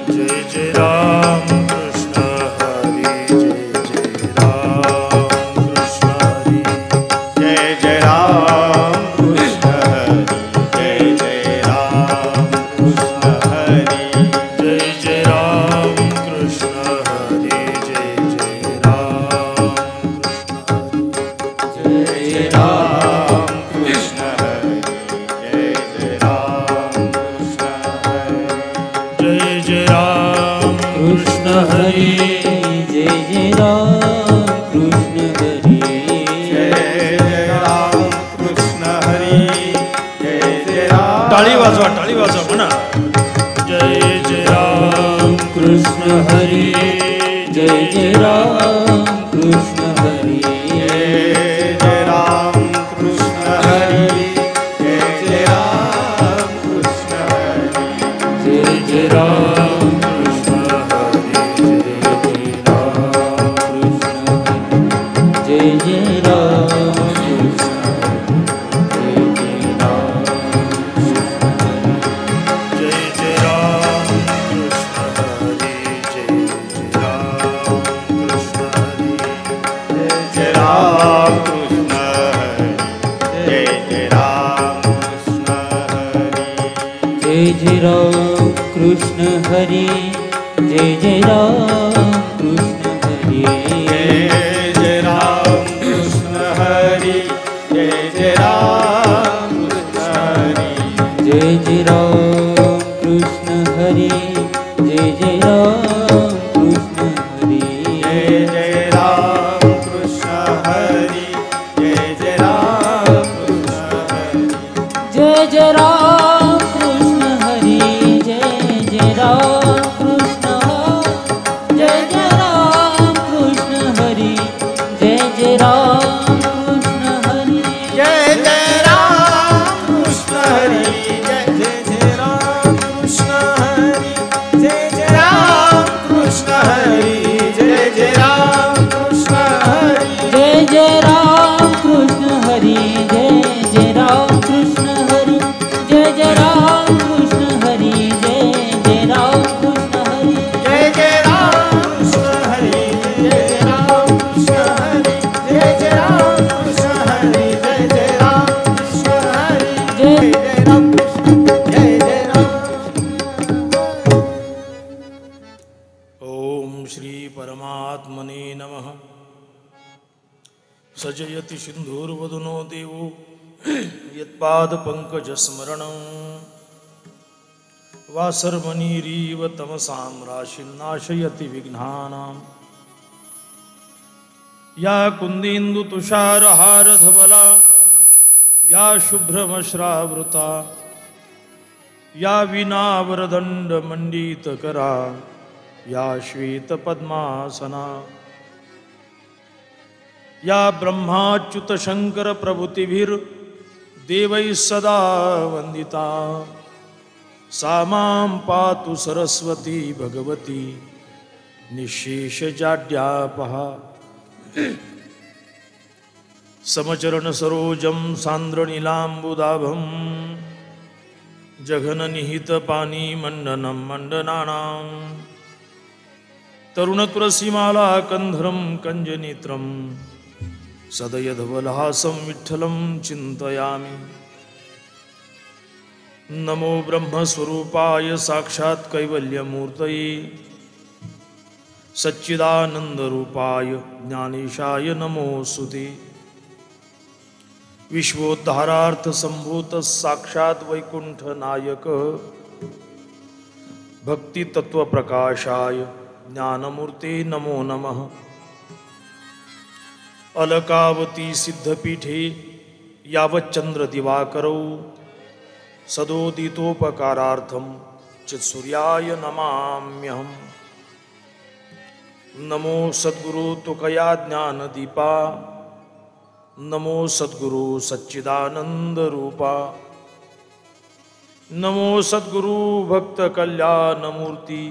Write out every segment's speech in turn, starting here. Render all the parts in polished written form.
जय जय राम कृष्ण हरि जय जय राम कृष्ण हरि जय जय राम कृष्ण हरि जय जय राम कृष्ण हरि जय जय राम कृष्ण हरि जय जय राम कृष्ण हरि जय जय राम कृष्ण हरि जय जय राम कृष्ण हरि जय जय राम कृष्ण हरि जय जय राम कृष्ण हरि जय जय राम कृष्ण हरि जय जय राम टाळी वाजवा म्हणा जय जय राम कृष्ण हरि जय जय राम कृष्ण हरि जय जय राम कृष्ण हरि जय जय राम कृष्ण हरि जय जय राम कृष्ण हरि जय जय राम कृष्ण हरि जय जय राम कृष्ण हरि जय जय राम कृष्ण हरि जय जय राम कृष्ण हरि जय जय राम कृष्ण हरि जय जय राम कृष्ण हरि जय जय राम कृष्ण हरि जय जय राम कृष्ण हरि जय जय राम कृष्ण हरि जय जय राम कृष्ण हरि जय जय राम कृष्ण हरि जय जय राम कृष्ण हरि जय जय राम कृष्ण हरि जय जय राम कृष्ण जय जय राम कृष्ण हरि जय जय राम कृष्ण हरि जय जय राम कृष्ण हरि जय जय राम कृष्ण हरि जय जय राम कृष्ण हरि जय जय राम कृष्ण हरि जय जय राम कृष्ण हरि जय जय राम कृष्ण हरि जय जय राम कृष्ण हरि जय जय राम कृष्ण हरि जय जय राम कृष्ण हरि जय जय राम कृष्ण हरि जय जय राम कृष्ण हरि जय जय राम कृष्ण हरि जय जय राम कृष्ण जय जय राम ओम श्री परमात्मने नमः सजयति सिंधुर्वदनो देवो यत्पादपङ्कजस्मरणं वासर्मणिरीव तमसां राशिं नाशयति विघ्नानां या कुन्देन्दुतुषारहारधवला या शुभ्रमश्रावृता या वीणावरदण्डमण्डितकरा या श्वेतपद्मासना या ब्रह्माच्युतशङ्करप्रभृतिभिर्देवैः सदा वन्दिता सा मां पातु सरस्वती भगवती निःशेषजाड्यापहा समचरणसरोजं सान्द्रनीलाम्बुदाभं जघननिहितपानीमण्डनं मण्डनानां तरुणतुलसीमालाकन्धरं कञ्जनेत्रं सदयधवलहासं विठ्ठलं चिन्तयामि नमो ब्रह्मस्वरूपाय साक्षात् कैवल्यमूर्तये सच्चिदानन्दरूपाय ज्ञानेशाय नमोऽस्तुते विश्वोद्धारार्थसम्भूतः साक्षात् वैकुण्ठनायक भक्तितत्त्वप्रकाशाय ज्ञानमूर्ते नमो नमः अलकावती सिद्धपीठे यावच्चन्द्रदिवाकरौ सदोदितोपकारार्थं चित्सूर्याय नमाम्यहम् नमो सद्गुरु तुकया ज्ञानदीपा नमो सद्गुरु सच्चिदानन्दरूपा नमो सद्गुरु भक्तकल्याणमूर्ति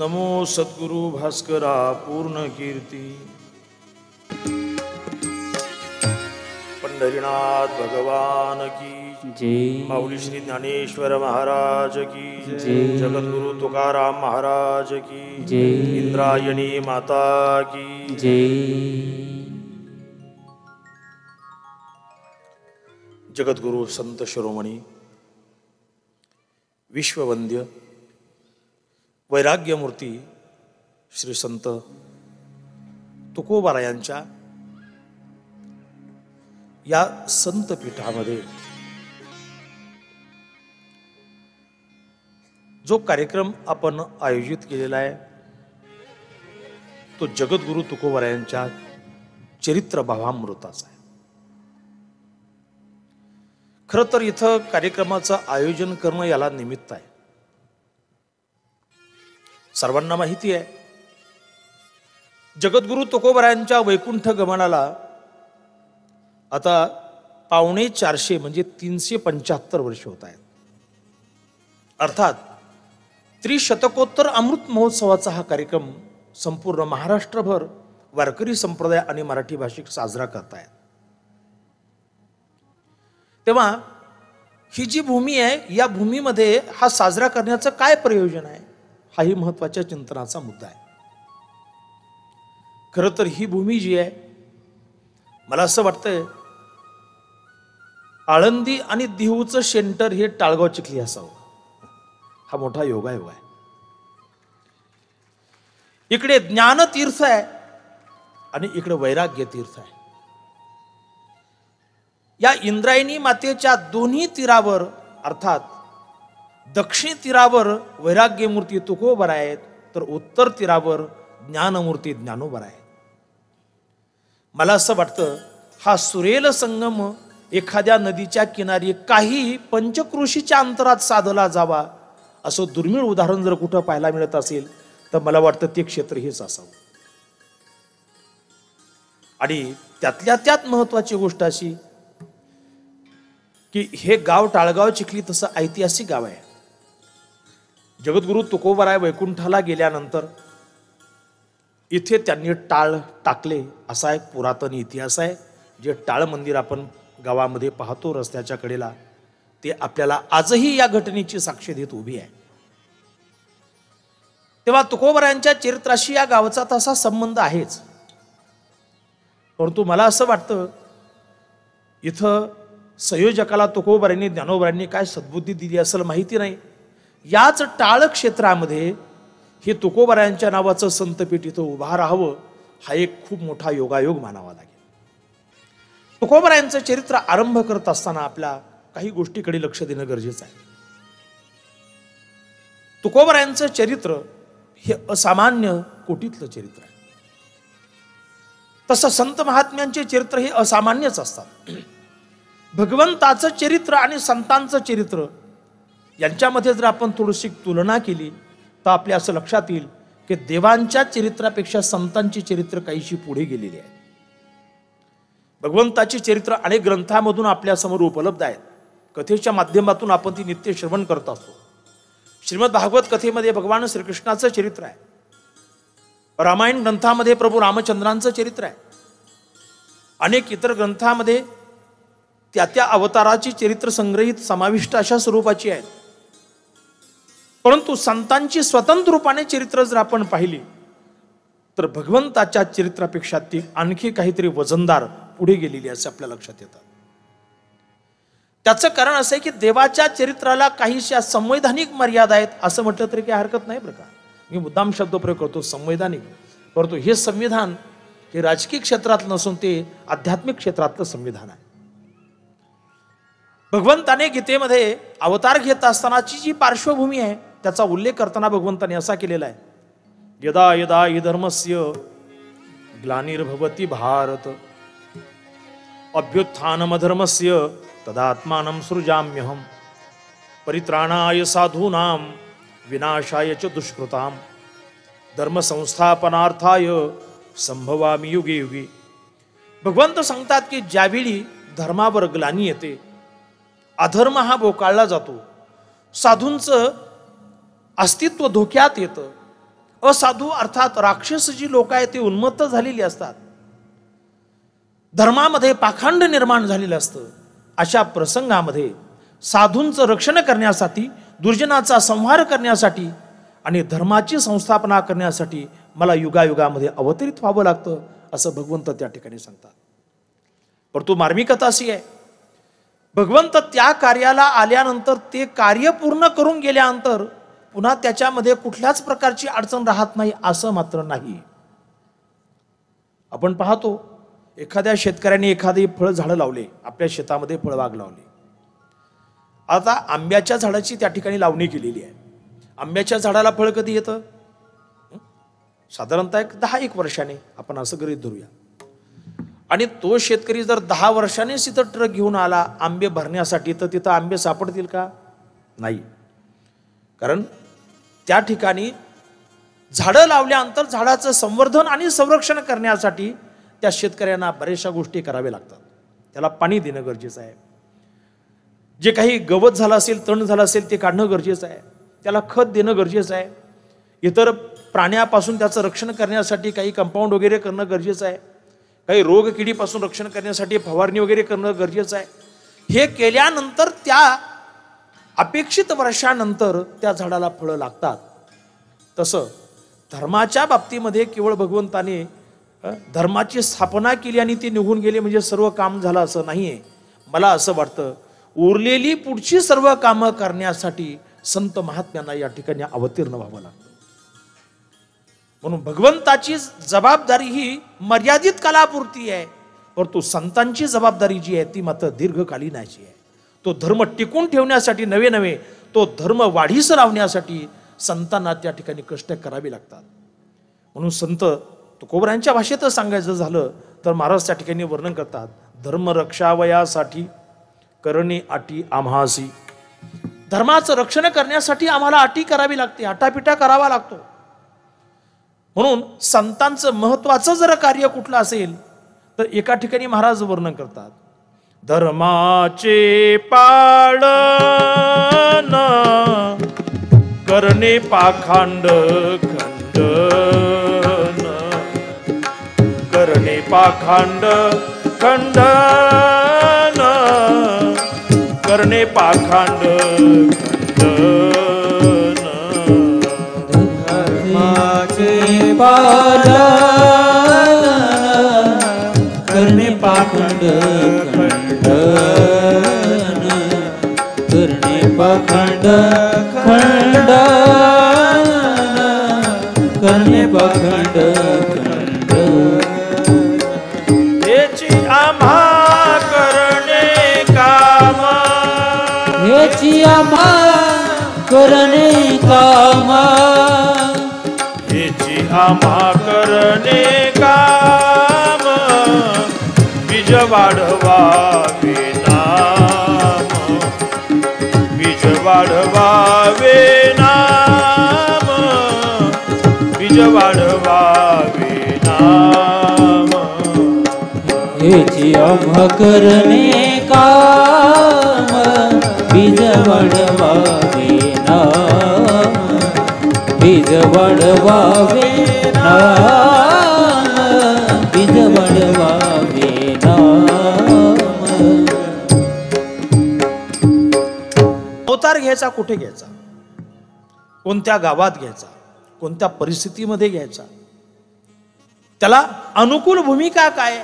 नमो सद्गुरु भास्करा पूर्णकीर्ति पंढरीनाथ भगवान की जय माऊली श्री ज्ञानेश्वर महाराज की जय जगद्गुरु तुकाराम महाराज की जय इंद्रायणी माता की जय जगद्गुरु संत शिरोमणी विश्ववंद्य वैराग्यमूर्ती श्री संत तुकोबारायांच्या या संत पीठामध्ये जो कार्यक्रम आपण आयोजित केलेला आहे तो जगद्गुरु तुकोबारायांच्या चरित्र भावामृताचा आहे. खरं तर इथं कार्यक्रमाचं आयोजन करणं याला निमित्त आहे. सर्वांना माहिती आहे जगद्गुरु तुकोबारायांच्या वैकुंठ गमनाला आता 450 म्हणजे 375 वर्ष होत आहेत. अर्थात त्रिशतकोत्तर अमृत महोत्सवाचा हा कार्यक्रम संपूर्ण महाराष्ट्रभर वारकरी संप्रदाय आणि मराठी भाषिक साजरा करतायत. तेव्हा ही जी भूमी आहे या भूमीमध्ये हा साजरा करण्याचं काय प्रयोजन आहे हाही महत्वाच्या चिंतनाचा मुद्दा आहे. खरं तर ही भूमी जी आहे मला असं वाटतंय आळंदी आणि देहूचं सेंटर हे टाळगाव चिखली असावं. हा मोठा योगायोग आहे. इकडे ज्ञान तीर्थ आहे आणि इकडे वैराग्य तीर्थ आहे. या इंद्रायणी मातेच्या दोन्ही तीरावर अर्थात दक्षिण तीरावर वैराग्यमूर्ती तुकोबार आहेत तर उत्तर तीरावर ज्ञानमूर्ती ज्ञानोबार आहेत. मला असं वाटतं हा सुरेल संगम एखाद्या नदीच्या किनारी काही पंचक्रोशीच्या अंतरात साधला जावा असं दुर्मिळ उदाहरण जर कुठं पाहायला मिळत असेल तर मला वाटतं ते क्षेत्र हेच असावं. आणि त्यातल्या त्यात महत्वाची गोष्ट अशी की हे गाव टाळगाव चिखली तसं ऐतिहासिक गाव आहे. जगद्गुरु तुकोबाराय वैकुंठाला गेल्यानंतर इथे त्यांनी टाळ टाकले असा एक पुरातन इतिहास आहे. जे टाळ मंदिर आपण गावामध्ये पाहतो रस्त्याच्या कडेला ते आपल्याला आजही या घटनेची साक्ष देत उभी आहे. तेव्हा तुकोबारायांच्या चरित्राशी या गावाचा तसा संबंध आहेच. परंतु मला असं वाटतं इथं संयोजकाला तुकोबारायांनी ज्ञानोबारायांनी काय सद्बुद्धी दिली असेल माहिती नाही. याच टाळ क्षेत्रामध्ये हे तुकोबारायांच्या नावाचं संतपीठ इथं उभा राहावं हा एक खूप मोठा योगायोग मानावा लागेल. तुकोबारायांचं चरित्र आरंभ करत असताना आपल्या काही गोष्टीकडे लक्ष देणं गरजेचं आहे. तुकोबारायांचं चरित्र हे असामान्य कोटीतलं चरित्र आहे. तसं संत महात्म्यांचे चरित्र हे असामान्यच असतात. भगवंताचं चरित्र आणि संतांचं चरित्र यांच्यामध्ये जर आपण थोडीशी तुलना केली तर आपल्या असं लक्षात येईल की देवांच्या चरित्रापेक्षा संतांची चरित्र काहीशी पुढे गेलेली आहे. भगवंताची चरित्र अनेक ग्रंथांमधून आपल्या समोर उपलब्ध आहेत. कथेच्या माध्यमातून आपण ती नित्य श्रवण करत असतो. श्रीमद भागवत कथेमध्ये भगवान श्रीकृष्णाचं चरित्र आहे. रामायण ग्रंथामध्ये प्रभू रामचंद्रांचं चरित्र आहे. अनेक इतर ग्रंथामध्ये त्या अवताराची चरित्र संग्रहित समाविष्ट अशा स्वरूपाची आहेत. परंतु संतांची स्वतंत्र रूपाने चरित्र जर आपण पाहिली तर भगवंताच्या चरित्रापेक्षा ती आणखी काहीतरी वजनदार पुढे गेलेली असे आपल्या लक्षात येतात. त्याचं कारण असं आहे की देवाच्या चरित्राला काहीशा संवैधानिक मर्यादा आहेत असं म्हटलं तरी काही हरकत नाही बरं का. मी मुद्दाम शब्द प्रयोग करतो संवैधानिक. परंतु हे संविधान हे राजकीय क्षेत्रात नसून ते आध्यात्मिक क्षेत्रातलं संविधान आहे. भगवंताने गीतेमध्ये अवतार घेत असतानाची जी पार्श्वभूमी आहे त्याचा उल्लेख करताना भगवंताने असा केलेला आहे. यदा यदा हि धर्मस्य ग्लानिर्भवति भारत अभ्युत्थानमधर्मस्य तदात्मानं सृजाम्यहं परित्राणाय साधूनां विनाशाय च दुष्कृतां धर्म संस्थापनार्थाय संभवामि युगे युगे. भगवंत सांगतात की ज्यावेळी धर्मावर ग्लानी येते अधर्म हा बोकाळला जातो साधूंचं अस्तित्व धोक्यात येतं असाधू अर्थात राक्षस जी लोक आहेत ते उन्मत्त झालेली असतात धर्मामध्ये पाखंड निर्माण झालेलं असतं. अशा प्रसंगामध्ये साधूंचं रक्षण करण्यासाठी, दुर्जनाचा संहार करण्यासाठी आणि धर्माची संस्थापना करण्यासाठी मला युगायुगामध्ये अवतरित व्हावं लागतं, असं भगवंत त्या ठिकाणी सांगतात. परंतु मार्मिकता अशी आहे, भगवंत त्या कार्याला आल्यानंतर ते कार्य पूर्ण करून गेल्यानंतर पुन्हा त्याच्यामध्ये कुठल्याच प्रकारची अडचण राहत नाही असं मात्र नाही. आपण पाहतो एखाद्या शेतकऱ्याने एखादी फळ झाडं लावले, आपल्या शेतामध्ये फळबाग लावली. आता आंब्याच्या झाडाची त्या ठिकाणी लावणी केलेली आहे. आंब्याच्या झाडाला फळ कधी येतं? साधारणतः 10-1 वर्षाने आपण असं गृहीत धरूया. आणि तो शेतकरी जर 10 वर्षांनी तिथं ट्रक घेऊन आला आंबे भरण्यासाठी, तर तिथं आंबे सापडतील का? नाही. कारण त्या ठिकाणी झाडं लावल्यानंतर झाडाचं संवर्धन आणि संरक्षण करण्यासाठी त्या शेतकऱ्यांना बऱ्याचशा गोष्टी कराव्या लागतात. त्याला पाणी देणं गरजेचं आहे, जे काही गवत झालं असेल, तण झालं असेल ते काढणं गरजेचं आहे, त्याला खत देणं गरजेचं आहे, इतर प्राण्यापासून त्याचं रक्षण करण्यासाठी काही कंपाऊंड वगैरे करणं गरजेचं आहे, काही रोग किडीपासून रक्षण करण्यासाठी फवारणी वगैरे करणं गरजेचं आहे. हे केल्यानंतर त्या अपेक्षित वर्षानंतर त्या झाडाला फळं लागतात. तसं धर्माच्या बाबतीमध्ये केवळ भगवंताने धर्माची स्थापना केली आणि ते निघून गेले म्हणजे सर्व काम झालं असं नाहीये. मला असं वाटतं उरलेली पुढची सर्व कामं करण्यासाठी संत महात्म्यांना या ठिकाणी अवतीर्ण व्हावं लागतं. म्हणून भगवंताची जबाबदारी ही मर्यादित कालापुरती आहे, परंतु संतांची जबाबदारी जी आहे ती मात्र दीर्घकालीनाची आहे. तो धर्म टिकून ठेवण्यासाठी नवे तो धर्म वाढीस लावण्यासाठी संतांना त्या ठिकाणी कष्ट करावे लागतात. म्हणून संत तुकोबरांच्या भाषेतच सांगायचं झालं तर महाराज त्या ठिकाणी वर्णन करतात, धर्म रक्षावयासाठी करणे अटी आम्हासी. धर्माचं रक्षण करण्यासाठी आम्हाला अटी करावी लागते, आटापिटा करावा लागतो. म्हणून संतांचं महत्वाचं जर कार्य कुठलं असेल तर एका ठिकाणी महाराज वर्णन करतात, धर्माचे पाळन करणे पाखंड खंडन, करणे पाखंड खंडन, करणे पाखंड खंडन. धर्माचे पालन करणे पाखंड खंडन, करणे पाखंड खंडन, करणे पाखंड खंडन. हेची आम्हा करणे काम, हेची आम्हा करणे काम, हेची आम्हा करणे काम, बीज वाढवावे नाम, बीज वाढवावे नाम, बीज वाढवावे नाम. हेची आम्हा करणे काम, बीज वाढवावे नाम, बीज वाढवावे नाम, बीज वाढवावे नाम. अवतार घ्यायचा कुठे घ्यायचा, कोणत्या गावात घ्यायचा, कोणत्या परिस्थितीमध्ये घ्यायचा, त्याला अनुकूल भूमिका काय,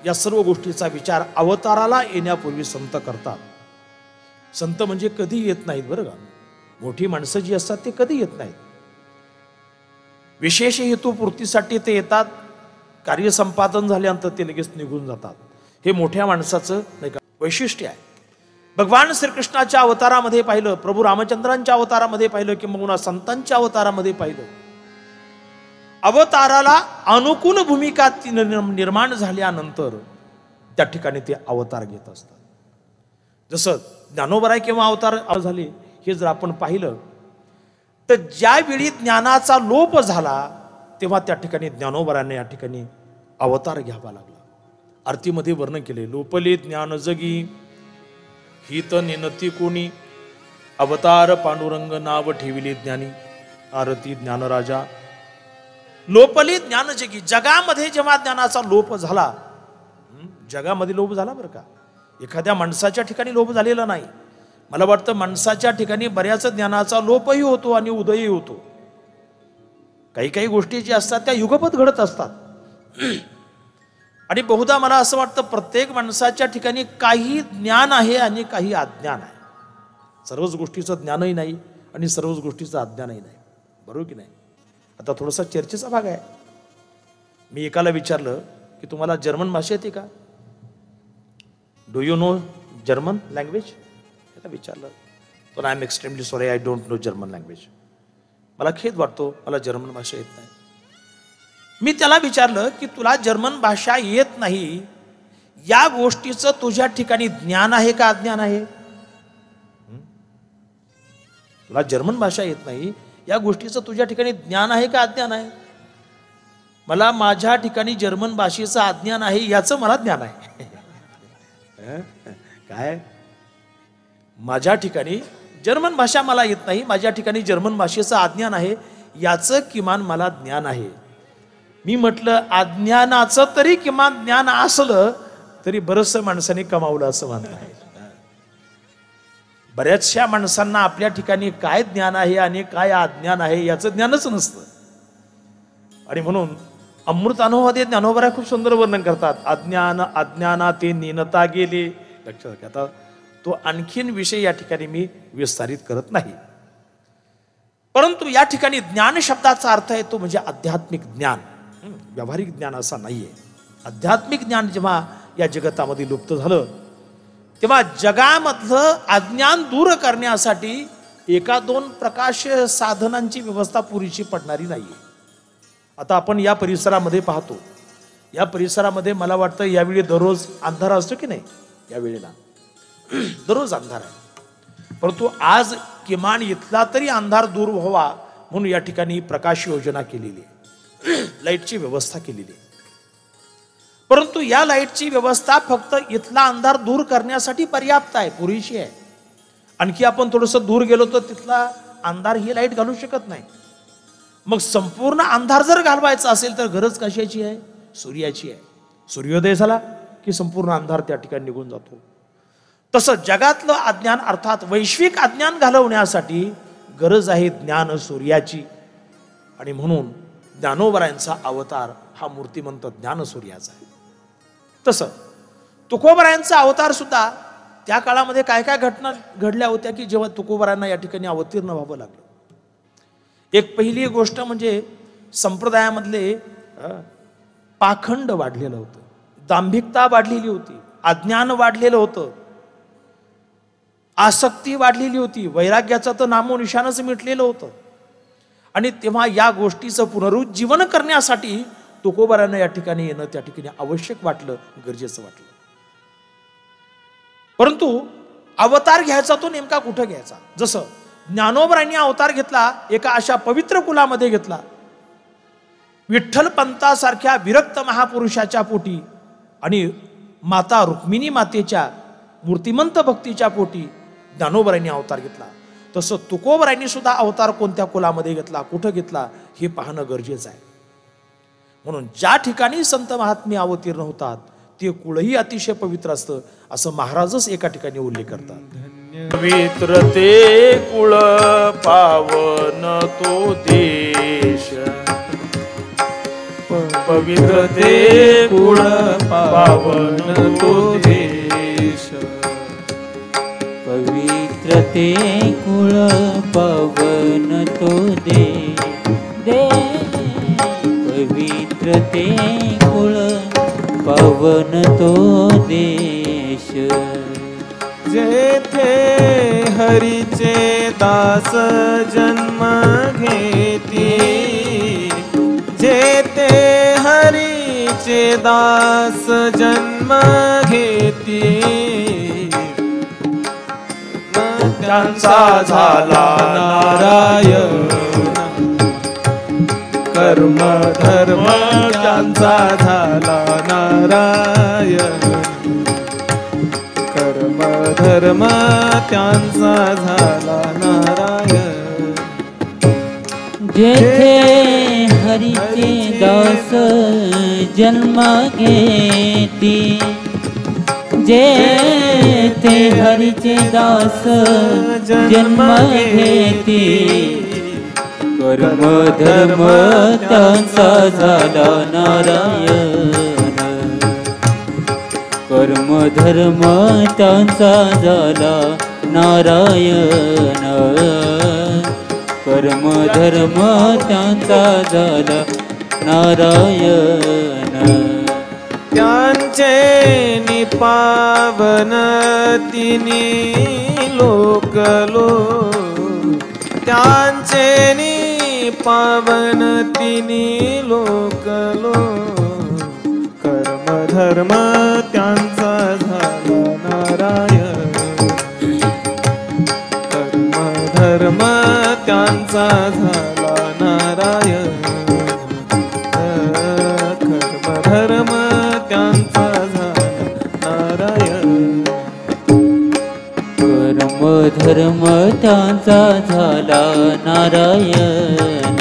या सर्व गोष्टीचा विचार अवताराला येण्यापूर्वी संत करतात. संत म्हणजे कधी येत नाहीत बरं का. मोठी माणसं जी असतात ते कधी येत नाहीत, विशेष हेतुपूर्तीसाठी ते येतात, कार्य संपादन झाल्यानंतर ते लगेच निघून जातात. हे मोठ्या माणसाचं नाही का वैशिष्ट्य आहे. भगवान श्रीकृष्णाच्या अवतारामध्ये पाहिलं, प्रभू रामचंद्रांच्या अवतारामध्ये पाहिलं, किंवा संतांच्या अवतारामध्ये पाहिलं, अवताराला अनुकूल भूमिका निर्माण झाल्यानंतर त्या ठिकाणी ते अवतार घेत असतात. जसं ज्ञानोबराय किंवा अवतार झाले हे जर आपण पाहिलं तर ज्यावेळी ज्ञानाचा लोप झाला तेव्हा त्या ठिकाणी ज्ञानोबराने या ठिकाणी अवतार घ्यावा लागला. आरतीमध्ये वर्णन केले, लोपले ज्ञान जगी हित नेनती कोणी, अवतार पांडुरंग नाव ठेविले ज्ञानी, आरती ज्ञानराजा. लोपले ज्ञान जगी, जगामध्ये जेव्हा ज्ञानाचा लोप झाला, जगामध्ये लोप झाला बरं का, एखाद्या माणसाच्या ठिकाणी लोप झालेला नाही, मला वाटतं माणसाच्या ठिकाणी बऱ्याच ज्ञानाचा लोपही होतो आणि उदयही होतो. काही काही गोष्टी ज्या असतात त्या युगपत घडत असतात. आणि बहुधा मला असं वाटतं प्रत्येक माणसाच्या ठिकाणी काही ज्ञान आहे आणि काही अज्ञान आहे. सर्वच गोष्टीचं ज्ञानही नाही आणि सर्वच गोष्टीचं अज्ञानही नाही. बरोबर की नाही? आता थोडासा चर्चेचा भाग आहे. मी एकाला विचारलं की तुम्हाला जर्मन भाषा येते का? Do you know German language? त्याला विचारलं तर I am extremely sorry, I don't know German language. मला खेद वाटतो, मला जर्मन भाषा येत नाही. मी त्याला विचारलं की तुला जर्मन भाषा येत नाही या गोष्टीचं तुझ्या ठिकाणी ज्ञान आहे का अज्ञान आहे? तुला जर्मन भाषा येत नाही या गोष्टीचं तुझ्या ठिकाणी ज्ञान आहे का अज्ञान आहे? मला माझ्या ठिकाणी जर्मन भाषेचं अज्ञान आहे याचं मला ज्ञान आहे. काय? माझ्या ठिकाणी जर्मन भाषा मला येत नाही, माझ्या ठिकाणी जर्मन भाषेचं अज्ञान आहे याचं किमान मला ज्ञान आहे. मी म्हटलं अज्ञानाचं तरी किमान ज्ञान असलं तरी बरचसं माणसाने कमावलं असं म्हणत आहे. बऱ्याचशा माणसांना आपल्या ठिकाणी काय ज्ञान आहे आणि काय अज्ञान आहे याचं ज्ञानच नसतं. आणि म्हणून अमृत अनुभवामध्ये ज्ञानोबा खूप सुंदर वर्णन करतात. अज्ञान अज्ञाना ते नीनता गेले. लक्षात घ्या. आता तो आणखीन विषय या ठिकाणी मी विस्तारित करत नाही, परंतु या ठिकाणी ज्ञान शब्दाचा अर्थ आहे तो म्हणजे आध्यात्मिक ज्ञान, व्यावहारिक ज्ञान असा नाहीये. आध्यात्मिक ज्ञान जेव्हा या जगतामध्ये लुप्त झालं तेव्हा जगामधलं अज्ञान दूर करण्यासाठी एका दोन प्रकाश साधनांची व्यवस्था पुरीची पडणारी नाहीये. आता आपण या परिसरामध्ये पाहतो, या परिसरामध्ये मला वाटतं यावेळी दररोज अंधार असतो की नाही? यावेळेला दररोज अंधार आहे, परंतु आज किमान इथला तरी अंधार दूर व्हावा म्हणून या ठिकाणी प्रकाश योजना केलेली आहे, लाईटची व्यवस्था केलेली आहे. परंतु या लाईटची व्यवस्था फक्त इथला अंधार दूर करण्यासाठी पर्याप्त आहे, पुरेशी आहे. आणखी आपण थोडंसं दूर गेलो तर तिथला अंधार ही लाईट घालू शकत नाही. मग संपूर्ण अंधार जर घालवायचा असेल तर गरज कशाची आहे? सूर्याची आहे. सूर्योदय झाला की संपूर्ण अंधार त्या ठिकाणी निघून जातो. तसं जगातलं अज्ञान अर्थात वैश्विक अज्ञान घालवण्यासाठी गरज आहे ज्ञान सूर्याची. आणि म्हणून ज्ञानोबरायांचा अवतार हा मूर्तिमंत ज्ञान सूर्याचा आहे. तसं तुकोबरायांचा अवतार सुद्धा त्या काळामध्ये काय काय घटना घडल्या होत्या की जेव्हा तुकोबरायांना या ठिकाणी अवतीर्ण व्हावं लागलं. एक पहिली गोष्ट म्हणजे संप्रदायामधले पाखंड वाढलेलं होतं, दांभिकता वाढलेली होती, अज्ञान वाढलेलं होतं, आसक्ती वाढलेली होती, वैराग्याचं तर नामोनिशाणच मिटलेलं होतं. आणि तेव्हा या गोष्टीचं पुनरुज्जीवन करण्यासाठी तुकोबरायांना या ठिकाणी येणं त्या ठिकाणी आवश्यक वाटलं, गरजेचं वाटलं. परंतु अवतार घ्यायचा तो नेमका कुठं घ्यायचा? जसं ज्ञानोबरायांनी अवतार घेतला एका अशा पवित्र कुलामध्ये घेतला, विठ्ठल पंतासारख्या विरक्त महापुरुषाच्या पोटी आणि माता रुक्मिणी मातेच्या मूर्तिमंत भक्तीच्या पोटी ज्ञानोबरायांनी अवतार घेतला. तसं तुकोबरायांनी सुद्धा अवतार कोणत्या कुलामध्ये घेतला, कुठं घेतला हे पाहणं गरजेचं आहे. म्हणून ज्या ठिकाणी संत महात्मे अवतीर्ण होतात ते कुळही अतिशय पवित्र असतं असं महाराजच एका ठिकाणी उल्लेख करतात. पवित्र ते कुळ पावन तो देश, पवित्र ते कुळ पावन तो देश, पवित्र ते कुळ पावन तो देश, पवित्र ते कुळ पावन तो देश. जेथे हरीचे दास जन्म घेती, जेथे हरीचे दास जन्म घेती, त्यांचा झाला नारायण, कर्म धर्म त्यांचा झाला नारायण, कर्म धर्म त्यांचा झाला नारायण. जेथे हरीचे दास जन्म घेती, जेथे हरीचे दास जन्म घेती कर्म धर्म त्यांचा झाला नारायण कर्म धर्म त्यांचा झाला नारायण कर्म धर्म त्यांचा झाला नारायण त्यांचे निपावन तिनी लोकलो त्यांचे निपावन तिनी लोकलो कर्म धर्म त्यांचा झाला नारायण कर्म धर्म त्यांचा झाला नारायण कर्म धर्म त्यांचा झाला नारायण कर्म धर्म त्यांचा झाला नारायण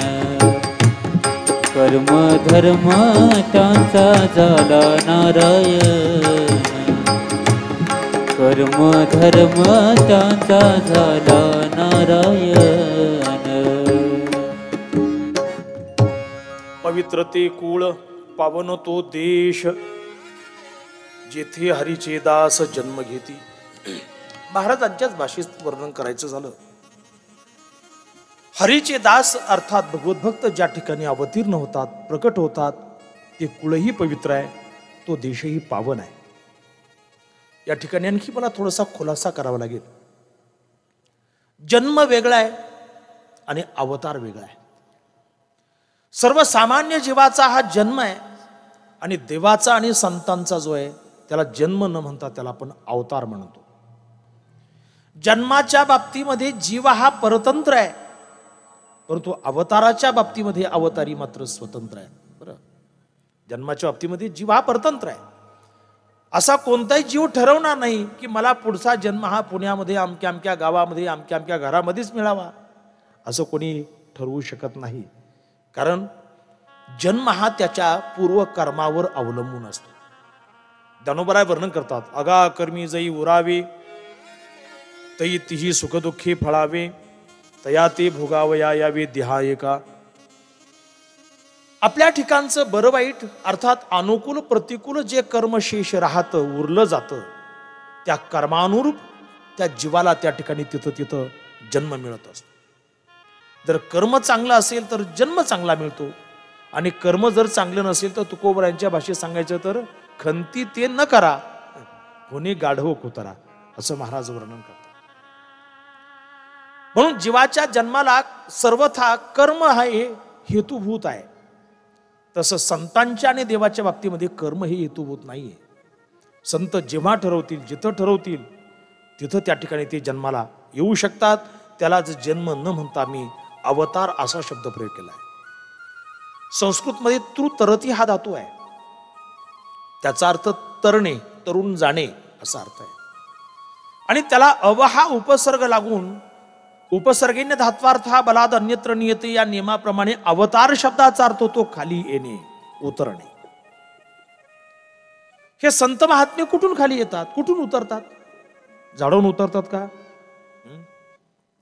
कर्म धर्म त्यांचा झाला नारायण कर्म धर्म त्यांचा झाला नारायण पवित्र ते कुळ पावन तो देश जेथे हरीचे दास जन्म घेती. महाराजांच्याच भाषेत वर्णन करायचं झालं, हरीचे दास अर्थात भगवत भक्त ज्या ठिकाणी अवतीर्ण होतात प्रकट होतात ते कुळही पवित्र आहे, तो देशही पावन आहे. या ठिकाणी आणखी मला थोडासा खुलासा करावा लागेल. जन्म वेगळा आहे आणि अवतार वेगळा आहे. सर्वसामान्य जीवाचा हा जन्म आहे आणि देवाचा आणि संतांचा जो आहे त्याला जन्म न म्हणता त्याला आपण अवतार म्हणतो. जन्माच्या बाबतीमध्ये जीव हा परतंत्र आहे, परंतु अवताराच्या बाबतीमध्ये अवतारी मात्र स्वतंत्र आहे. बरं, जन्माच्या बाबतीमध्ये जीव हा परतंत्र आहे. असा कोणताही जीव ठरवणार नाही की मला पुढचा जन्म हा पुण्यामध्ये अमक्या अमक्या गावामध्ये अमक्या अमक्या घरामध्येच मिळावा, असं कोणी ठरवू शकत नाही. कारण जन्म हा त्याच्या पूर्वकर्मावर अवलंबून असतो. ज्ञानोबराय वर्णन करतात, अगा कर्मी जई उरावे तई तिही सुखदुःखी फळावे तया ते भोगावया यावे देहा एका. आपल्या ठिकाणचं बरं वाईट अर्थात अनुकूल प्रतिकूल जे कर्मशेष राहतं उरलं जातं त्या कर्मानुरूप त्या जीवाला त्या ठिकाणी तिथं जन्म मिळत असतो. जर कर्म चांगलं असेल तर जन्म चांगला मिळतो आणि कर्म जर चांगलं नसेल तर तुकोबरायांच्या भाषेत सांगायचं तर खंती ते न करा कोणी गाढव कुतरा, असं महाराज वर्णन करतात. म्हणून जीवाच्या जन्माला सर्वथा कर्म हा हेतुभूत आहे. तसं संतांच्या आणि देवाच्या बाबतीमध्ये कर्म हे हेतुभूत नाहीये. संत जेव्हा ठरवतील जिथं ठरवतील तिथं त्या ठिकाणी ते जन्माला येऊ शकतात. त्यालाच जन्म न म्हणता मी अवतार असा शब्द प्रयोग केला आहे. संस्कृतमध्ये तरती हा धातू आहे, त्याचा अर्थ तरणे तरुण जाणे असा अर्थ आहे. आणि त्याला अव हा उपसर्ग लागून उपसर्गेने धात्वार्थ हा बलाद अन्यत्र नियते या नियमाप्रमाणे अवतार शब्दाचा अर्थ होतो खाली येणे उतरणे. हे संत महात्मे कुठून खाली येतात कुठून उतरतात? झाडून उतरतात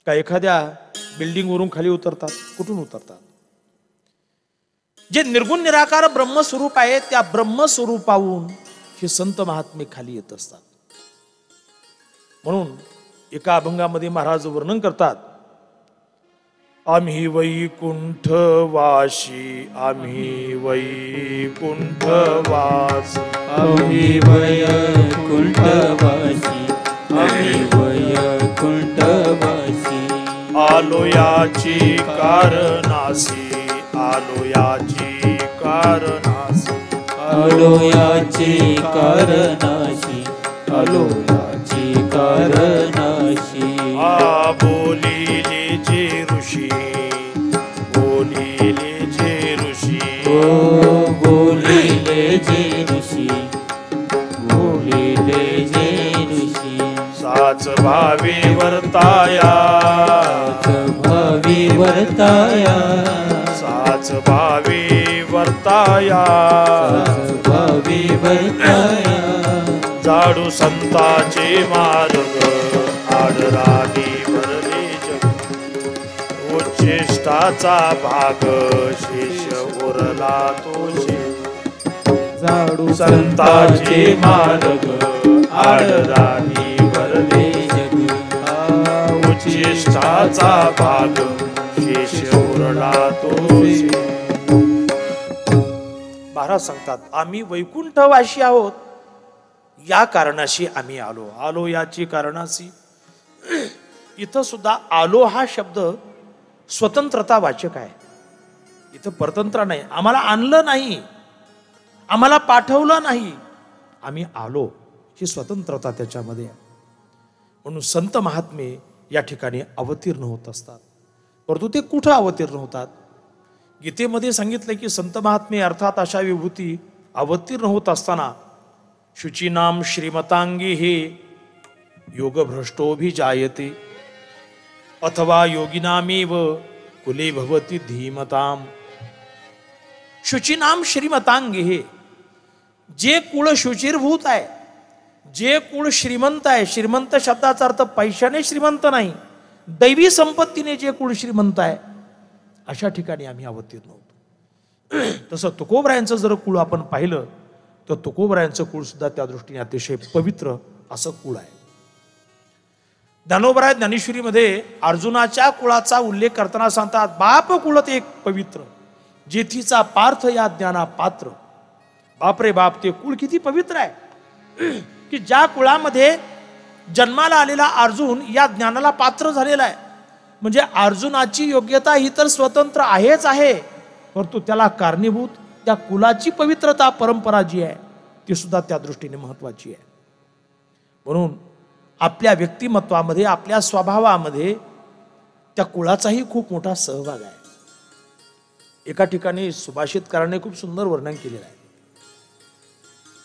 का एखाद्या बिल्डिंग वरून खाली उतरतात? कुठून उतरतात? जे निर्गुण निराकार ब्रह्मस्वरूप आहे त्या ब्रह्मस्वरूपाहून हे संत महात्मे खाली येत असतात. म्हणून एका अभंगामध्ये महाराज वर्णन करतात, आम्ही वैकुंठवासी आम्ही वैकुंठवासी आम्ही वैकुंठवासी आम्ही वैकुंठवासी आलो याची कारणासी आलो याची कारणासी आलो याची कारणासी आलो याची कारणासी. बोलिले जे ऋषी बोलिले जे ऋषी बोलिले जे ऋषी बोलिले जे ऋषी साच भावी वर्ताया भावी वर्ताया साच भावी वर्ताया भावी वर्ताया जाडू संताचे मार्ग आडराणी भरले जग उच्चिष्टाचा भाग शेष उरला तोषे जाडू संताचे मार्ग आडराणी भरले जग उच्चिष्टाचा भाग शेष उरला तोषे. महाराज सांगतात आम्ही वैकुंठवासी आहोत या कारणाशी आम्ही आलो याची कारणाशी. इथं सुद्धा आलो हा शब्द स्वतंत्रता वाचक आहे. इथं परतंत्र नाही, आम्हाला आणलं नाही, आम्हाला पाठवलं नाही, आम्ही आलो ही स्वतंत्रता त्याच्यामध्ये आहे. म्हणून संत महात्मे या ठिकाणी अवतीर्ण होत असतात. परंतु ते कुठं अवतीर्ण होतात? गीतेमध्ये सांगितलं की संत महात्मे अर्थात अशा विभूती अवतीर्ण होत असताना शुचीनाम श्रीमतांगी हे योगभ्रष्टोभिजायते अथवा योगिनामेव कुले भवती धीमताम. शुचीनाम श्रीमतांगी हे जे कुळ शुचिरभूत आहे, जे कुळ श्रीमंत आहे, श्रीमंत शब्दाचा अर्थ पैशाने श्रीमंत नाही, दैवी संपत्तीने जे कुळ श्रीमंत आहे अशा ठिकाणी आम्ही अवतीर्ण होतो. तसं तुकोबरायांचं जर कुळ आपण पाहिलं तर तुकोबरायांचं कुळ सुद्धा त्या दृष्टीने अतिशय पवित्र असं कुळ आहे. ज्ञानोबराय ज्ञानेश्वरीमध्ये अर्जुनाच्या कुळाचा उल्लेख करताना सांगतात बाप कुळत एक पवित्र जेथीचा पार्थ या ज्ञाना पात्र. बापरे बाप, ते कुळ किती पवित्र आहे की ज्या कुळामध्ये जन्माला आलेला अर्जुन या ज्ञानाला पात्र झालेला आहे. म्हणजे अर्जुनाची योग्यता ही तर स्वतंत्र आहेच आहे, परंतु त्याला कारणीभूत त्या कुलाची पवित्रता परंपरा जी आहे ती सुद्धा त्या दृष्टीने महत्वाची आहे. म्हणून आपल्या व्यक्तिमत्वामध्ये आपल्या स्वभावामध्ये त्या कुळाचाही खूप मोठा सहभाग आहे. एका ठिकाणी सुभाषितकाराने खूप सुंदर वर्णन केलेलं आहे.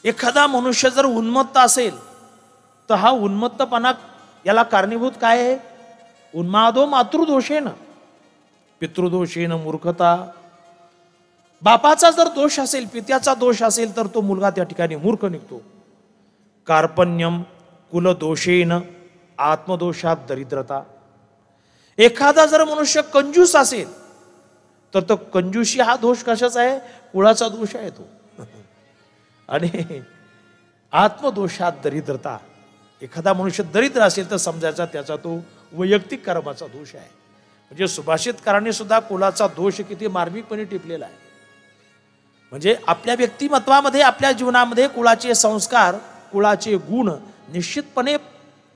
एखादा मनुष्य जर उन्मत्त असेल तर हा उन्मत्तपणा याला कारणीभूत काय आहे? उन्मादो मातृदोषेन पितृदोषेन मूर्खता. बापाचा जर दोष असेल, पित्याचा दोष असेल तर तो मुलगा त्या ठिकाणी मूर्ख निघतो. कार्पण्यम कुलदोषेन आत्मदोषात दरिद्रता. एखादा जर मनुष्य कंजूस असेल तर तो कंजूसी हा दोष कशाचा आहे? कुळाचा दोष आहे तो. आणि आत्मदोषात दरिद्रता. एखादा मनुष्य दरिद्र असेल तर समजायचा त्याचा तो वैयक्तिक कर्माचा दोष आहे. म्हणजे सुभाषितकारांनी सुद्धा कुलाचा दोष किती मार्मिकपणे टिपलेला आहे. म्हणजे आपल्या व्यक्तिमत्वामध्ये आपल्या जीवनामध्ये कुळाचे संस्कार, कुळाचे गुण निश्चितपणे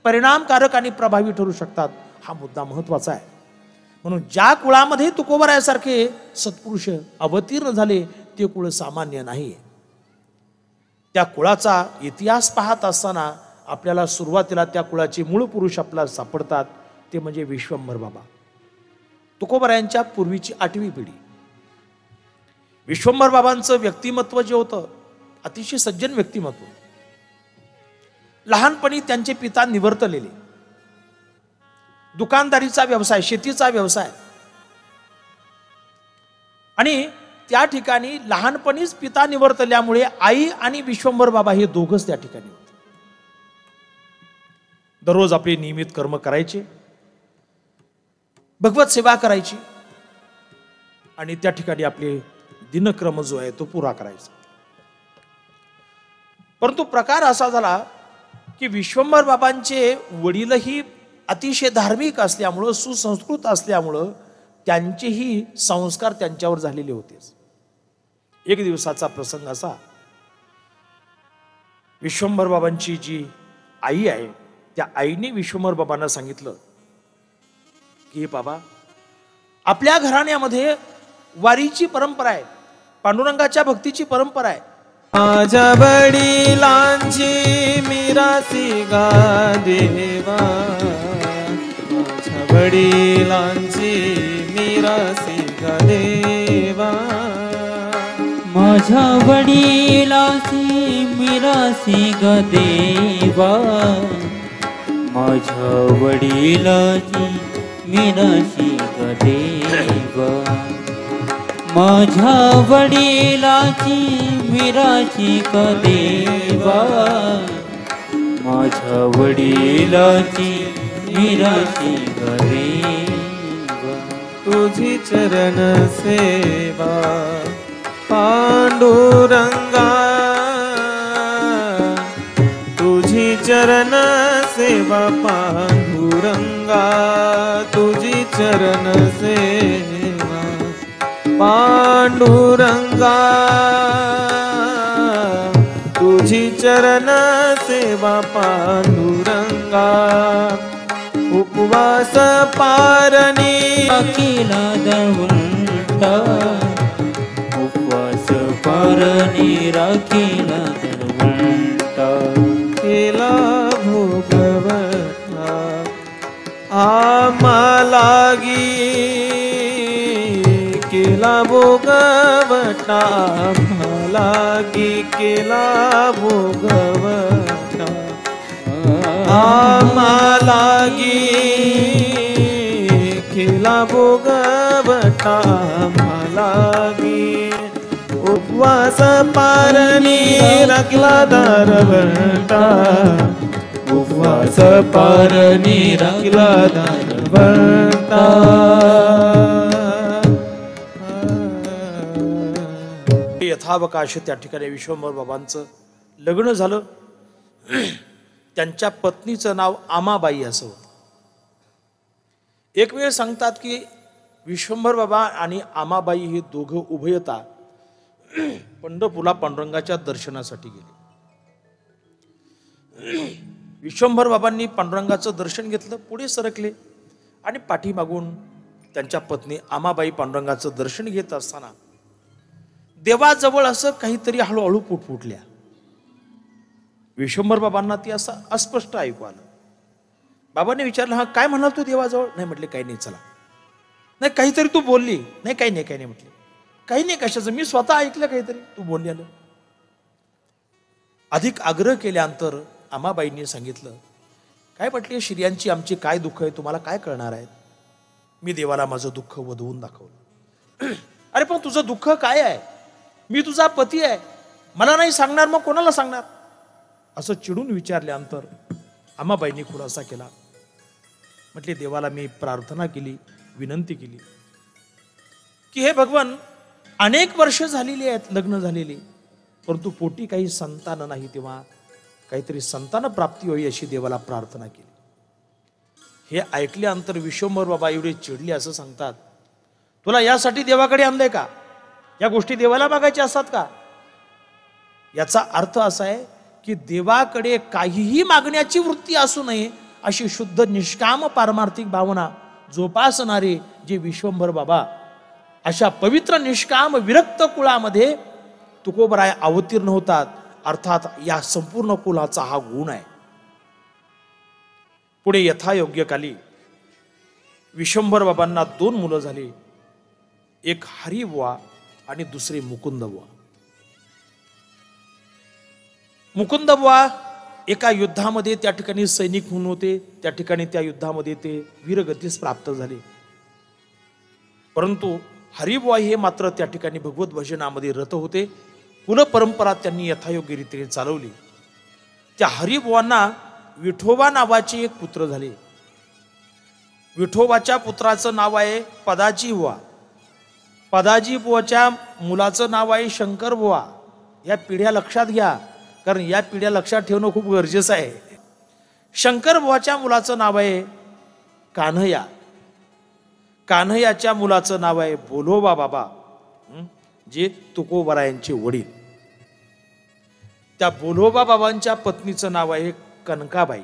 परिणामकारक आणि प्रभावी ठरू शकतात. हा मुद्दा महत्वाचा आहे. म्हणून ज्या कुळामध्ये तुकोबरायासारखे सत्पुरुष अवतीर्ण झाले ते कुळ सामान्य नाही. त्या कुळाचा इतिहास पाहत असताना आपल्याला सुरुवातीला त्या कुळाचे मूळ पुरुष आपल्याला सापडतात. ते म्हणजे विश्वंभर बाबा, तुकोबरायांच्या पूर्वीची 8वी पिढी. विश्वंभर बाबांचं व्यक्तिमत्व जे होतं अतिशय सज्जन व्यक्तिमत्व. लहानपणी त्यांचे पिता निवर्तलेले, दुकानदारीचा व्यवसाय, शेतीचा व्यवसाय, आणि त्या ठिकाणी लहानपणीच पिता निवर्तल्यामुळे आई आणि विश्वंभर बाबा हे दोघच त्या ठिकाणी होते. दररोज आपले नियमित कर्म करायचे, भगवत सेवा करायची आणि त्या ठिकाणी आपले दिनक्रम जो आहे तो पुरा करायचा. परंतु प्रकार असा झाला की विश्वंभर बाबांचे वडीलही अतिशय धार्मिक असल्यामुळं, सुसंस्कृत असल्यामुळं त्यांचेही संस्कार त्यांच्यावर झालेले होते. एक दिवसाचा प्रसंग असा, विश्वंभर बाबांची जी आई आहे त्या आईने विश्वंभर बाबांना सांगितलं की बाबा, आपल्या घराण्यामध्ये वारीची परंपरा आहे, पांडुरंगाच्या भक्तीची परंपरा आहे. माझ्या वडिलांची मिरासी गा देवा, माझ्या वडिलांची मिरासी गा देवा, माझ्या वडिलांची मिरासी ग देवा, माझ्या वडिलांची मिरासी ग देवा, माझ्या वडिलांची मिरासी ग देवा, माझ्या वडिलाची निराशी गरीब तुझी चरण सेवा पांडुरंगा, तुझी चरण सेवा पांडुरंगा, तुझी चरण सेवा पांडुरंगा, तुझी चरण सेवा पांडुरंगा. उपवास पारणी राखीला दळवंटा, उपवास पारणी राखीला दळवंटा. केला भोगवटा आम्हालागी, केला भोगवटा आम्हालागी, केला भोगवटा आम्हालागी, केला भोगवटा आम्हालागी. उपवास पारणी राखला दारवंटा, उपवास पारणी राखला दारवंटा. यथावकाश त्या ठिकाणी विश्वंभर बाबांचं लग्न झालं. त्यांच्या पत्नीचं नाव आमाबाई असं होतं. एक वेळ सांगतात की विश्वंभर बाबा आणि आमाबाई हे दोघं उभयता पंढरपूरला पांडुरंगाच्या दर्शनासाठी गेले. विश्वंभर बाबांनी पांडुरंगाचं दर्शन घेतलं, पुढे सरकले आणि पाठीमागून त्यांच्या पत्नी आमाबाई पांडुरंगाचं दर्शन घेत असताना देवाजवळ असं काहीतरी हळूहळू फुटफुटल्या. विश्वंभर बाबांना ती असं अस्पष्ट ऐकू आलं. बाबांनी विचारलं, हा काय म्हणाल तू देवाजवळ? नाही म्हटले काही नाही, चला. नाही काहीतरी तू बोलली? नाही काही नाही, काही नाही म्हटले. काही नाही कशाचं, मी स्वतः ऐकलं काहीतरी तू बोलली आलं. अधिक आग्रह केल्यानंतर आमाबाईंनी सांगितलं, काय म्हटले, श्रियांची आमची काय दुःख आहे तुम्हाला काय कळणार आहेत. मी देवाला माझं दुःख वधवून दाखवलं. अरे पण तुझं दुःख काय आहे, मी तुझा पती आहे, मला नाही सांगणार मग कोणाला सांगणार, असं चिडून विचारल्यानंतर आमाबाईंनी खुलासा केला. म्हटले देवाला मी प्रार्थना केली, विनंती केली की हे भगवान, अनेक वर्ष झालेली आहेत लग्न झालेली, परंतु पोटी काही संतान नाही, तेव्हा काहीतरी संतान प्राप्ती होई अशी देवाला प्रार्थना केली. हे ऐकल्यानंतर विश्वंभर बाबा एवढे चिडले असं सांगतात, तुला यासाठी देवाकडे आणलंय का, या गोष्टी देवाला मागायच्या असतात का. याचा अर्थ असा आहे की देवाकडे काहीही मागण्याची वृत्ती असू नये अशी शुद्ध निष्काम पारमार्थिक भावना जोपासणारे जे विश्वंभर बाबा, अशा पवित्र निष्काम विरक्त कुळामध्ये तुकोबराय अवतीर्ण होतात. अर्थात या संपूर्ण कुलाचा हा गुण आहे. पुढे यथायोग्य काली विश्वंभर बाबांना 2 मुलं झाली, एक हरिबुवा आणि दुसरे मुकुंदबुवा. मुकुंदबुवा एका युद्धामध्ये त्या ठिकाणी सैनिक म्हणून होते, त्या ठिकाणी त्या युद्धामध्ये ते वीरगतीस प्राप्त झाले. परंतु हरिबुवा हे मात्र त्या ठिकाणी भगवत भजनामध्ये रत होते. कुल परंपरा त्यांनी यथायोग्य रीतीने चालवली. त्या हरिबुवांना विठोबा नावाचे एक पुत्र झाले. विठोबाच्या पुत्राचं नाव आहे पदाजी बुवा. पदाजी बुवाच्या मुलाचं नाव आहे शंकर बुवा. या पिढ्या लक्षात घ्या, कारण या पिढ्या लक्षात ठेवणं खूप गरजेचं आहे. शंकर बुवाच्या मुलाचं नाव आहे कान्हया. कान्हयाच्या मुलाचं नाव आहे बोलोबा बाबा, जे तुकोबरायांचे वडील. त्या बोलोबा बाबांच्या पत्नीचं नाव आहे कनकाबाई.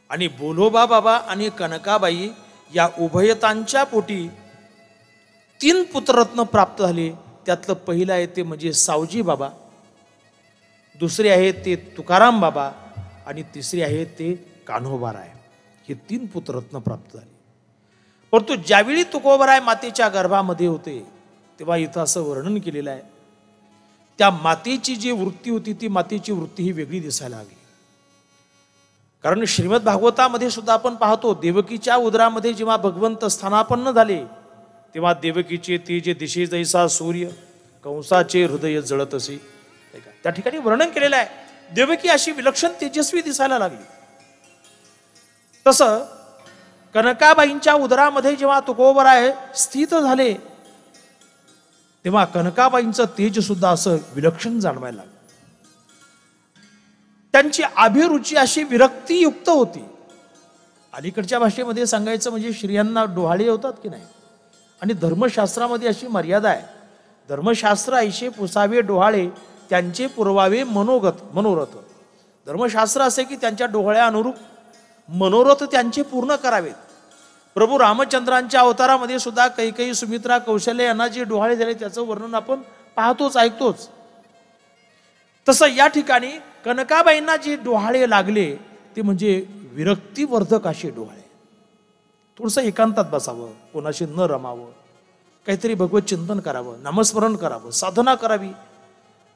आणि बोलोबा बाबा आणि कनकाबाई या उभयतांच्या पोटी 3 पुत्ररत्न प्राप्त झाले. त्यातलं पहिलं आहे ते म्हणजे सावजी बाबा, दुसरे आहेत ते तुकाराम बाबा आणि तिसरे आहेत ते कान्होबाराय. हे 3 पुत्ररत्न प्राप्त झाले. परंतु ज्यावेळी तुकोबराय मातेच्या गर्भामध्ये होते तेव्हा इथं असं वर्णन केलेलं आहे, त्या मातेची जी वृत्ती होती ती मातेची वृत्ती ही वेगळी दिसायला लागली. कारण श्रीमद भागवतामध्ये सुद्धा आपण पाहतो, देवकीच्या उदरामध्ये जेव्हा भगवंत स्थानापन्न झाले तेव्हा देवकीचे तेज दिशे जैसा सूर्य, कंसाचे हृदय जळत असे, त्या ठिकाणी वर्णन केलेलं आहे. देवकी अशी विलक्षण तेजस्वी दिसायला लागली. तसं कनकाबाईंच्या उदरामध्ये जेव्हा तुकोबराय स्थित झाले तेव्हा कनकाबाईंचं तेज सुद्धा असं विलक्षण जाणवायला लागलं. त्यांची अभिरुची अशी विरक्तीयुक्त होती. अलीकडच्या भाषेमध्ये सांगायचं म्हणजे स्त्रियांना डोहाळे होतात की नाही, आणि धर्मशास्त्रामध्ये अशी मर्यादा आहे. धर्मशास्त्र ऐशे पुसावे डोहाळे त्यांचे पुरवावे मनोरथ. धर्मशास्त्र असे की त्यांच्या डोहाळ्या अनुरूप मनोरथ त्यांचे पूर्ण करावेत. प्रभू रामचंद्रांच्या अवतारामध्ये सुद्धा कैकेयी, सुमित्रा, कौशल्य यांना जे डोहाळे झाले त्याचं वर्णन आपण पाहतोच, ऐकतोच. तसं या ठिकाणी कनकाबाईंना जे डोहाळे लागले ते म्हणजे विरक्तीवर्धक असे डोहाळे. थोडंसं एकांतात बसावं, कोणाशी न रमावं, काहीतरी भगवत चिंतन करावं, नामस्मरण करावं, साधना करावी.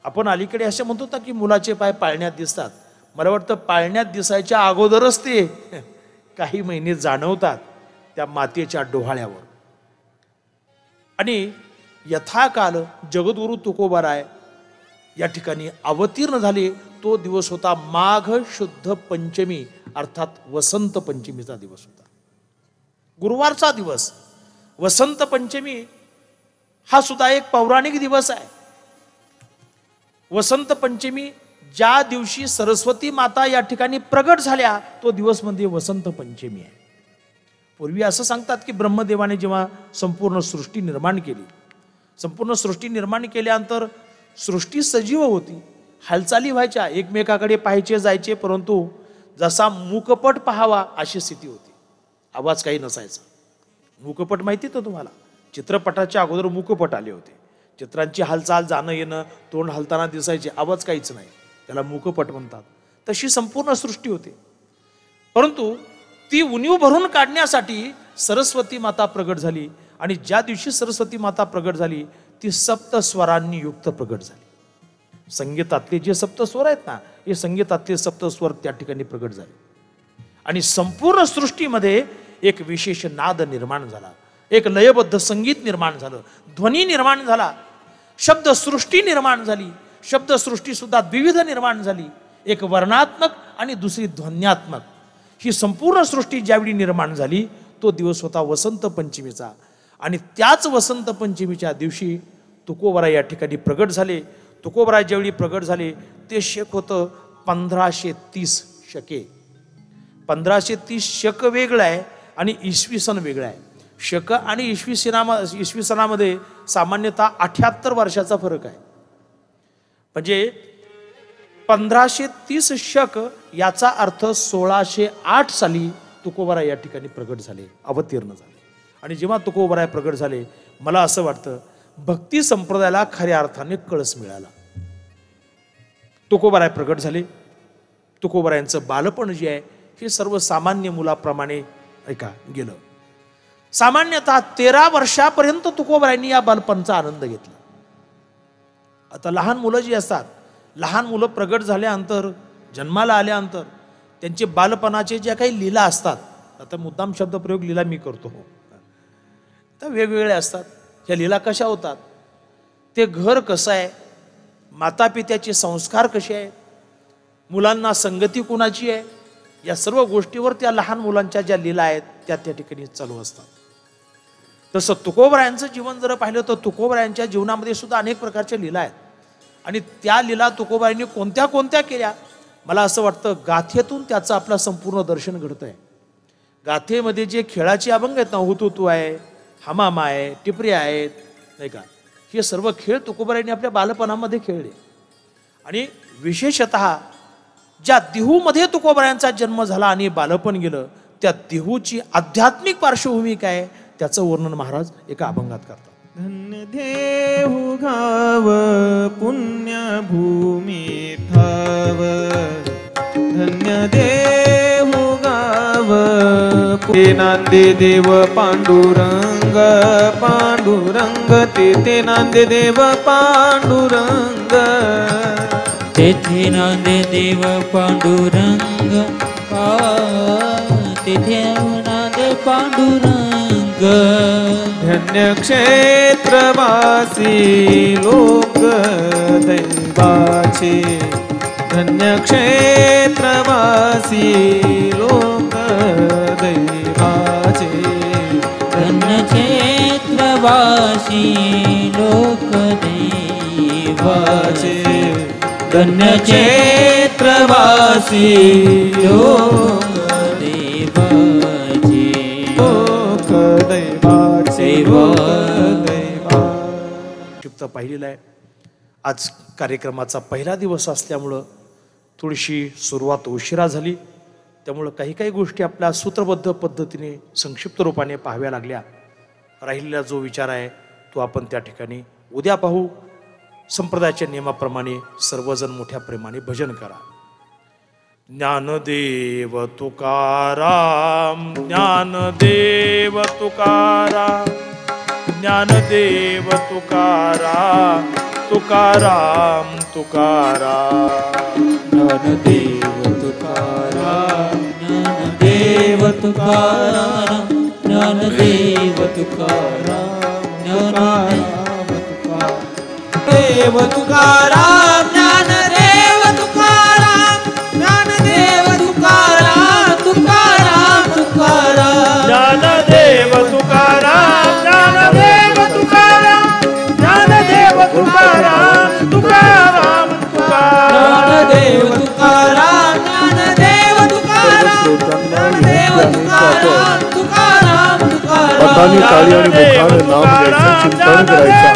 आपण अलीकडे असे म्हणतो ना की मुलाचे पाय पाळण्यात दिसतात. मला वाटतं पाळण्यात दिसायच्या अगोदरच ते काही महिने जाणवतात त्या मातेच्या डोहाळ्यावर. आणि यथाकाल जगद्गुरु तुकोबाराय या ठिकाणी अवतीर्ण झाले. तो दिवस होता माघ शुद्ध पंचमी, अर्थात वसंत पंचमीचा दिवस होता. गुरुवारचा दिवस वसंत पंचमी हा सुद्धा एक पौराणिक दिवस आहे. वसंत पंचमी ज्या दिवशी सरस्वती माता या ठिकाणी प्रगट झाल्या तो दिवस म्हणजे वसंत पंचमी आहे. पूर्वी असं सांगतात की ब्रह्मदेवाने जेव्हा संपूर्ण सृष्टी निर्माण केली, संपूर्ण सृष्टी निर्माण केल्यानंतर सृष्टी सजीव होती, हालचाली व्हायच्या, एकमेकाकडे पाहायचे जायचे, परंतु जसा मूकपट पाहावा अशी स्थिती होती. आवाज काही नसायचा. मूकपट माहिती तर तुम्हाला, चित्रपटाच्या अगोदर मूकपट आले होते. चित्रांची हालचाल, जाणं येणं, तोंड हलताना दिसायचे, आवाज काहीच नाही, त्याला मूकपट म्हणतात. तशी संपूर्ण सृष्टी होती. परंतु ती उणीव भरून काढण्यासाठी सरस्वती माता प्रगट झाली. आणि ज्या दिवशी सरस्वती माता प्रगट झाली ती सप्त स्वरांनी युक्त प्रगट झाली. संगीतातले जे सप्त स्वर आहेत ना, हे संगीतातले सप्त स्वर त्या ठिकाणी प्रगट झाले. आणि संपूर्ण सृष्टीमध्ये एक विशेष नाद निर्माण झाला, एक लयबद्ध संगीत निर्माण झालं, ध्वनी निर्माण झाला, शब्दसृष्टी निर्माण झाली. शब्दसृष्टी सुद्धा विविध निर्माण झाली, एक वर्णात्मक आणि दुसरी ध्वन्यात्मक. ही संपूर्ण सृष्टी ज्यावेळी निर्माण झाली तो दिवस होता वसंत पंचमीचा. आणि त्याच वसंत पंचमीच्या दिवशी तुकोबराय या ठिकाणी प्रगट झाले. तुकोबराय ज्यावेळी प्रगट झाले ते शक होतं 1530 शके. 1530 शक वेगळं आहे आणि इसवी सन वेगळं आहे. शक आणि इसवी सनामध्ये सामान्यतः 78 वर्षाचा फरक आहे. म्हणजे 1530 शक याचा अर्थ 1608 साली तुकोबराय या ठिकाणी प्रगट झाले, अवतीर्ण झाले. आणि जेव्हा तुकोबराय प्रगट झाले मला असं वाटतं भक्ती संप्रदायाला खऱ्या अर्थाने कळस मिळाला. तुकोबराय प्रगट झाले. तुकोबरायांचं बालपण जे आहे हे सर्वसामान्य मुलाप्रमाणे ऐका गेलं. सामान्यतः 13 वर्षापर्यंत तुकोबरायांनी या बालपणाचा आनंद घेतला. आता लहान मुलं जी असतात, लहान मुलं प्रगट झाल्यानंतर, जन्माला आल्यानंतर त्यांचे बालपणाचे ज्या काही लीला असतात, आता मुद्दाम शब्द प्रयोग लीला मी करतो, तर वेगवेगळ्या असतात. ह्या लीला कशा होतात, ते घर कसं आहे, मातापित्याचे संस्कार कसे आहेत, मुलांना संगती कुणाची आहे, या सर्व गोष्टीवर त्या लहान मुलांच्या ज्या लीला आहेत त्या त्या ठिकाणी चालू असतात. तसं तुकोबरायांचं जीवन जर पाहिलं तर तुकोबरायांच्या जीवनामध्ये सुद्धा अनेक प्रकारच्या लीला आहेत. आणि त्या लीला तुकोबरायांनी कोणत्या कोणत्या केल्या, मला असं वाटतं गाथेतून त्याचं आपलं संपूर्ण दर्शन घडतंय. गाथेमध्ये जे खेळाचे अभंग आहेत ना, हुतुतू आहे, हमामा आहे, टिपरी आहेत, नाही का, हे सर्व खेळ तुकोबरायांनी आपल्या बालपणामध्ये खेळले. आणि विशेषतः ज्या देहूमध्ये तुकोबरायांचा जन्म झाला आणि बालपण गेलं त्या देहूची आध्यात्मिक पार्श्वभूमी काय त्याचं वर्णन महाराज एका अभंगात करतात. धन्य देहू गाव पुण्यभूमी ठाव, धन्य देहू गाव ते नांदे देव पांडुरंग, पांडुरंग तेथे नांदे देव पांडुरंग, तेथे नांदे देव पांडुरंग, तेथे नांदे पांडुरंग. धन्य क्षेत्रवासी लोक दैवाचे, धन्यक्षेत्रवासी लोकदैवाचे धन्यक्षेत्रवासी लोकदैवाचे धन्यक्षेत्रवासी लोकदैवाचे लोकदैवाचे क्षिप्त पाहिलेला आहे. आज कार्यक्रमाचा पहिला दिवस असल्यामुळं थोडीशी सुरुवात उशिरा झाली, त्यामुळं काही काही गोष्टी आपल्या सूत्रबद्ध पद्धतीने संक्षिप्त रूपाने पाहाव्या लागल्या. राहिलेला जो विचार आहे तो आपण त्या ठिकाणी उद्या पाहू. संप्रदायाच्या नियमाप्रमाणे सर्वजण मोठ्या प्रेमाने भजन करा. ज्ञानदेव तुकाराम ज्ञानदेव तुकाराम ज्ञानदेव तुकाराम तुकाराम तुकाराम ज्ञानदेव तुकाराम ज्ञानदेव तुकाराम ज्ञानदेव तुकाराम ज्ञानदेव देव तुकाराम ज्ञानदेव तुकाराम ज्ञानदेव तुकाराम तुकाराम तुकाराम ज्ञानदेव तुकाराम ज्ञानदेव तुकाराम ज्ञानदेव तुकाराम तुकाराम ज्ञानदेव तुकाराम ज्ञानदेव तुकाराम ज्ञानदेव तुकाराम तुकाराम तुकाराम हाताने टाळी आणि मुखाने नाम घ्यायचं, चिंतन करायचं.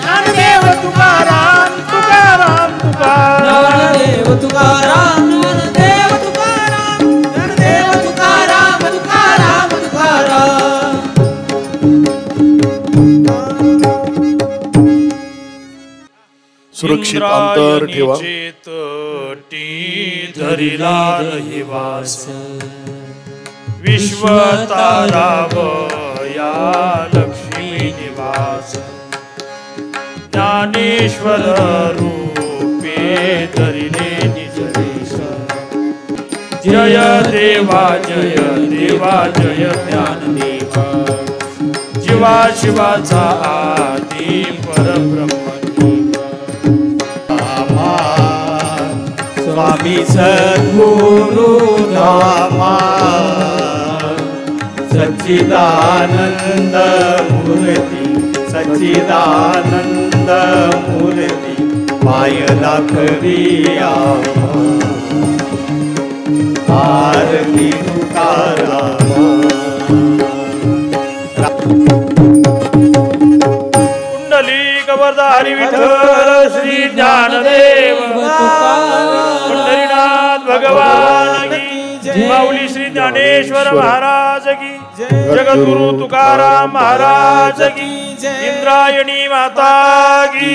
ज्ञानदेव तुकाराम तुकाराम तुकाराम ज्ञानदेव तुकाराम ज्ञानदेव तुकाराम ज्ञानदेव तुकाराम तुकाराम तुकाराम सुरक्षित अंतर ठेवा. टी धरिला रहिवास विश्वतारावया लक्ष्मी निवास ज्ञानेश्वर रूपे धरिले निज देश. जय देवा जय देवा जय ज्ञानदेवा जीवा शिवाचा आदी परब्रह्म स्वामी सद्गुरु धामा सच्चिदानंद मूर्ती सच्चिदानंद मूर्ती पाय दाखविया आरती तुकाराम कुंडली कबरदारी विठ्ठल श्री ज्ञानदेव पंढरीनाथ भगवान की माऊली श्री ज्ञानेश्वर महाराज की जगद्गुरु तुकाराम महाराज की इंद्रायणी माता की